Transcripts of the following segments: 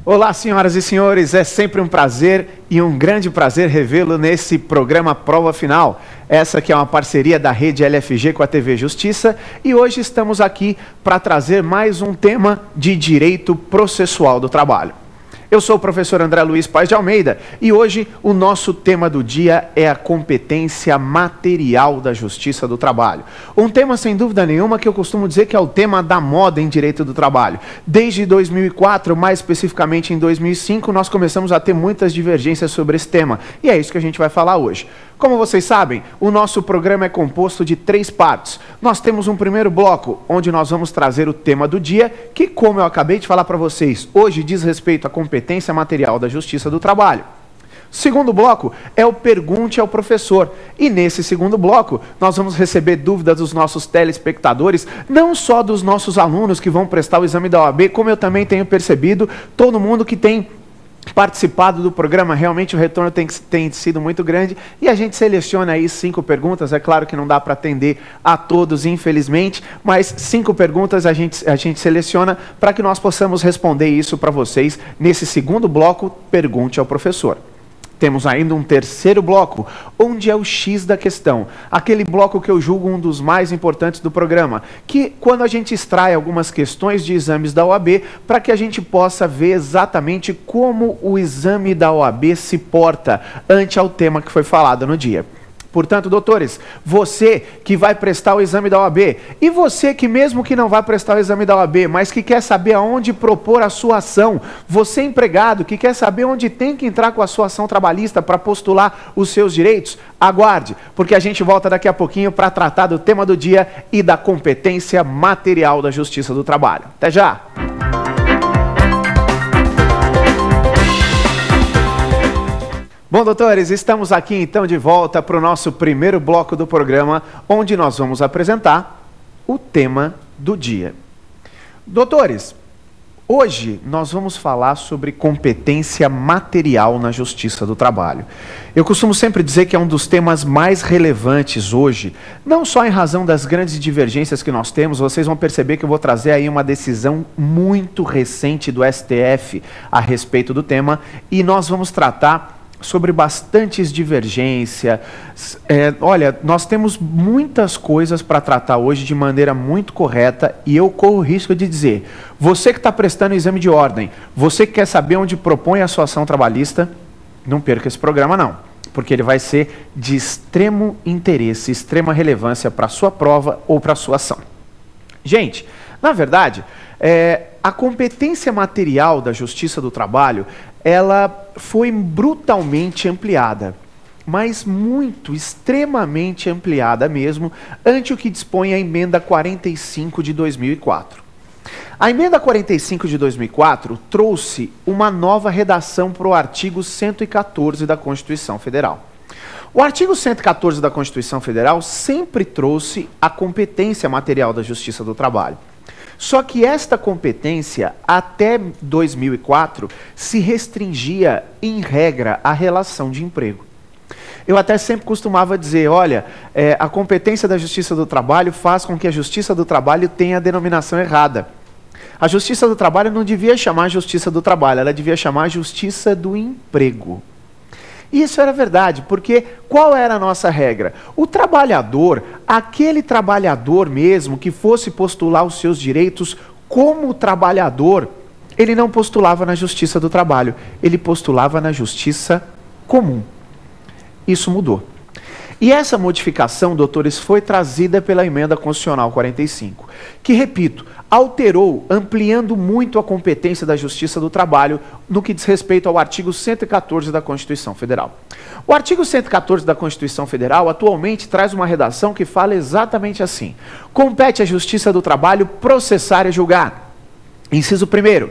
Olá, senhoras e senhores, é sempre um prazer e um grande prazer revê-lo nesse programa Prova Final. Essa que é uma parceria da Rede LFG com a TV Justiça e hoje estamos aqui para trazer mais um tema de direito processual do trabalho. Eu sou o professor André Luiz Paes de Almeida e hoje o nosso tema do dia é a competência material da Justiça do Trabalho. Um tema sem dúvida nenhuma que eu costumo dizer que é o tema da moda em direito do trabalho. Desde 2004, mais especificamente em 2005, nós começamos a ter muitas divergências sobre esse tema e é isso que a gente vai falar hoje. Como vocês sabem, o nosso programa é composto de 3 partes. Nós temos um primeiro bloco, onde nós vamos trazer o tema do dia, que, como eu acabei de falar para vocês, hoje diz respeito à competência material da Justiça do Trabalho. Segundo bloco é o Pergunte ao Professor. E nesse segundo bloco, nós vamos receber dúvidas dos nossos telespectadores, não só dos nossos alunos que vão prestar o exame da OAB, como eu também tenho percebido, todo mundo que tem participado do programa, realmente o retorno tem sido muito grande e a gente seleciona aí 5 perguntas, é claro que não dá para atender a todos, infelizmente, mas 5 perguntas a gente seleciona para que nós possamos responder isso para vocês nesse segundo bloco, Pergunte ao Professor. Temos ainda um terceiro bloco, onde é o X da questão. Aquele bloco que eu julgo um dos mais importantes do programa, que quando a gente extrai algumas questões de exames da OAB, para que a gente possa ver exatamente como o exame da OAB se porta ante ao tema que foi falado no dia. Portanto, doutores, você que vai prestar o exame da OAB e você que mesmo que não vai prestar o exame da OAB, mas que quer saber aonde propor a sua ação, você empregado que quer saber onde tem que entrar com a sua ação trabalhista para postular os seus direitos, aguarde, porque a gente volta daqui a pouquinho para tratar do tema do dia e da competência material da Justiça do Trabalho. Até já! Bom, doutores, estamos aqui então de volta para o nosso primeiro bloco do programa, onde nós vamos apresentar o tema do dia. Doutores, hoje nós vamos falar sobre competência material na Justiça do Trabalho. Eu costumo sempre dizer que é um dos temas mais relevantes hoje, não só em razão das grandes divergências que nós temos, vocês vão perceber que eu vou trazer aí uma decisão muito recente do STF a respeito do tema, e nós vamos tratar sobre bastantes divergências. Olha, nós temos muitas coisas para tratar hoje de maneira muito correta e eu corro o risco de dizer, você que está prestando exame de ordem, você que quer saber onde propõe a sua ação trabalhista, não perca esse programa não, porque ele vai ser de extremo interesse, extrema relevância para a sua prova ou para a sua ação. Gente, na verdade, a competência material da Justiça do Trabalho, ela foi brutalmente ampliada, mas muito, extremamente ampliada mesmo, ante o que dispõe a Emenda 45 de 2004. A Emenda 45 de 2004 trouxe uma nova redação para o artigo 114 da Constituição Federal. O artigo 114 da Constituição Federal sempre trouxe a competência material da Justiça do Trabalho. Só que esta competência, até 2004, se restringia, em regra, à relação de emprego. Eu até sempre costumava dizer, olha, a competência da Justiça do Trabalho faz com que a Justiça do Trabalho tenha a denominação errada. A Justiça do Trabalho não devia chamar Justiça do Trabalho, ela devia chamar Justiça do Emprego. E isso era verdade, porque qual era a nossa regra? O trabalhador, aquele trabalhador mesmo que fosse postular os seus direitos como trabalhador, ele não postulava na Justiça do Trabalho, ele postulava na Justiça Comum. Isso mudou. E essa modificação, doutores, foi trazida pela Emenda Constitucional 45, que, repito, alterou, ampliando muito a competência da Justiça do Trabalho no que diz respeito ao artigo 114 da Constituição Federal. O artigo 114 da Constituição Federal atualmente traz uma redação que fala exatamente assim: compete à Justiça do Trabalho processar e julgar. Inciso 1º.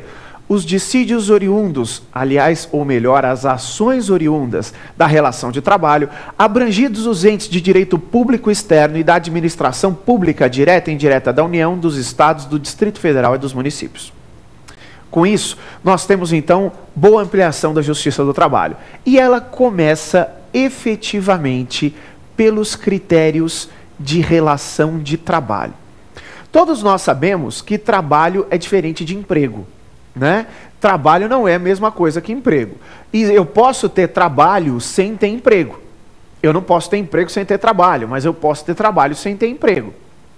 Os dissídios oriundos, aliás, ou melhor, as ações oriundas da relação de trabalho, abrangidos os entes de direito público externo e da administração pública direta e indireta da União, dos Estados, do Distrito Federal e dos municípios. Com isso, nós temos então boa ampliação da Justiça do Trabalho. E ela começa efetivamente pelos critérios de relação de trabalho. Todos nós sabemos que trabalho é diferente de emprego, né? Trabalho não é a mesma coisa que emprego. E eu posso ter trabalho sem ter emprego. Eu não posso ter emprego sem ter trabalho, mas eu posso ter trabalho sem ter emprego.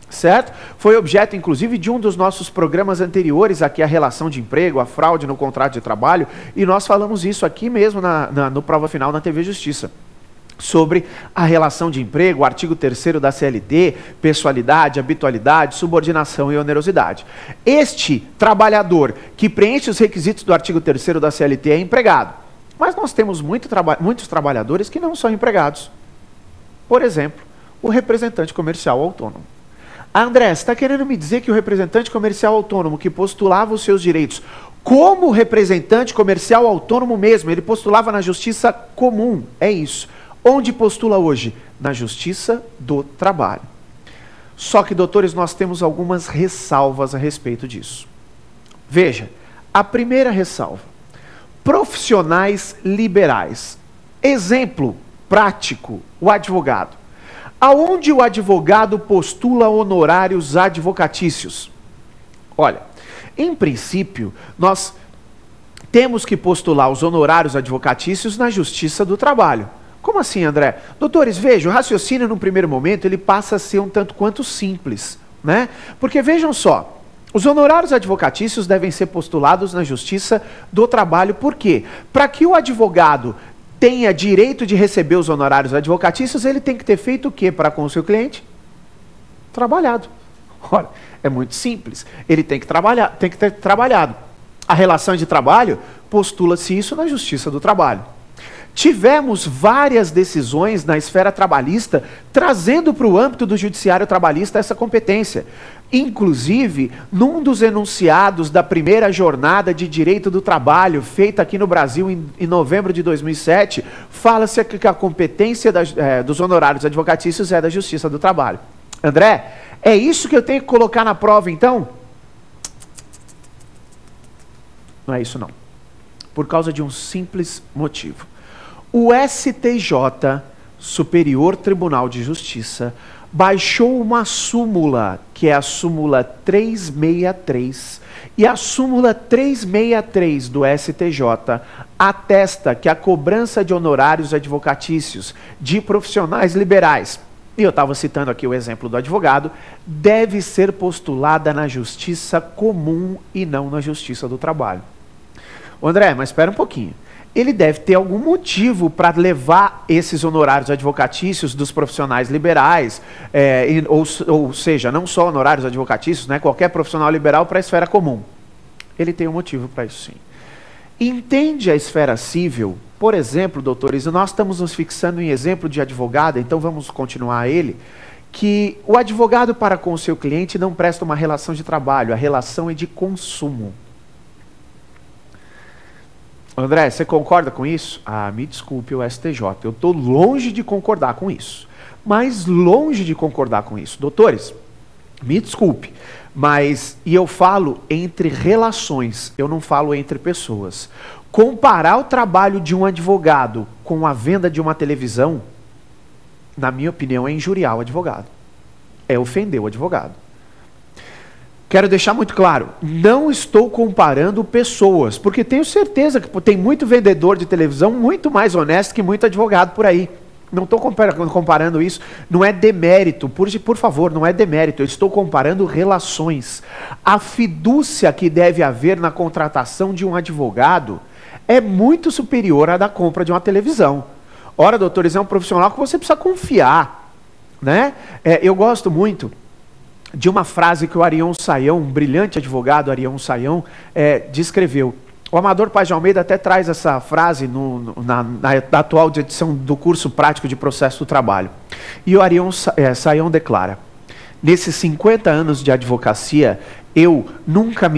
Certo? Foi objeto, inclusive, de um dos nossos programas anteriores, aqui a relação de emprego, a fraude no contrato de trabalho, e nós falamos isso aqui mesmo no Prova Final na TV Justiça, sobre a relação de emprego, o artigo 3º da CLT, pessoalidade, habitualidade, subordinação e onerosidade. Este trabalhador que preenche os requisitos do artigo 3º da CLT é empregado, mas nós temos muitos trabalhadores que não são empregados. Por exemplo, o representante comercial autônomo. André, você está querendo me dizer que o representante comercial autônomo que postulava os seus direitos como representante comercial autônomo mesmo, ele postulava na justiça comum, é isso. Onde postula hoje? Na Justiça do Trabalho. Só que, doutores, nós temos algumas ressalvas a respeito disso. Veja, a primeira ressalva. Profissionais liberais. Exemplo prático, o advogado. Aonde o advogado postula honorários advocatícios? Olha, em princípio, nós temos que postular os honorários advocatícios na Justiça do Trabalho. Como assim, André? Doutores, veja, o raciocínio no primeiro momento ele passa a ser um tanto quanto simples, né? Porque vejam só, os honorários advocatícios devem ser postulados na Justiça do Trabalho. Por quê? Para que o advogado tenha direito de receber os honorários advocatícios, ele tem que ter feito o quê para com o seu cliente? Trabalhado. Ora, é muito simples. Ele tem que trabalhar, tem que ter trabalhado. A relação de trabalho, postula-se isso na Justiça do Trabalho. Tivemos várias decisões na esfera trabalhista trazendo para o âmbito do judiciário trabalhista essa competência. Inclusive, num dos enunciados da primeira jornada de direito do trabalho, feita aqui no Brasil em novembro de 2007, fala-se que a competência dos honorários advocatícios é da Justiça do Trabalho. André, é isso que eu tenho que colocar na prova, então? Não é isso, não. Por causa de um simples motivo. O STJ, Superior Tribunal de Justiça, baixou uma súmula, que é a súmula 363, e a súmula 363 do STJ atesta que a cobrança de honorários advocatícios de profissionais liberais, e eu estava citando aqui o exemplo do advogado, deve ser postulada na Justiça Comum e não na Justiça do Trabalho. André, mas espera um pouquinho. Ele deve ter algum motivo para levar esses honorários advocatícios dos profissionais liberais, ou seja, não só honorários advocatícios, né, qualquer profissional liberal para a esfera comum. Ele tem um motivo para isso, sim. Entende a esfera civil, por exemplo, doutores, nós estamos nos fixando em exemplo de advogado, então vamos continuar ele, que o advogado para com o seu cliente não presta uma relação de trabalho, a relação é de consumo. André, você concorda com isso? Ah, me desculpe, o STJ, eu estou longe de concordar com isso. Mas longe de concordar com isso. Doutores, me desculpe, e eu falo entre relações, eu não falo entre pessoas. Comparar o trabalho de um advogado com a venda de uma televisão, na minha opinião, é injuriar o advogado. É ofender o advogado. Quero deixar muito claro, não estou comparando pessoas, porque tenho certeza que tem muito vendedor de televisão muito mais honesto que muito advogado por aí. Não estou comparando isso, não é demérito, por favor, não é demérito, eu estou comparando relações. A fidúcia que deve haver na contratação de um advogado é muito superior à da compra de uma televisão. Ora, doutores, é um profissional que você precisa confiar, né? Eu gosto muito de uma frase que o Arion Sayão, um brilhante advogado, Arion Sayão, descreveu. O Amador Paz de Almeida até traz essa frase na atual edição do curso prático de processo do trabalho. E o Arion Sayão declara: nesses 50 anos de advocacia, eu nunca me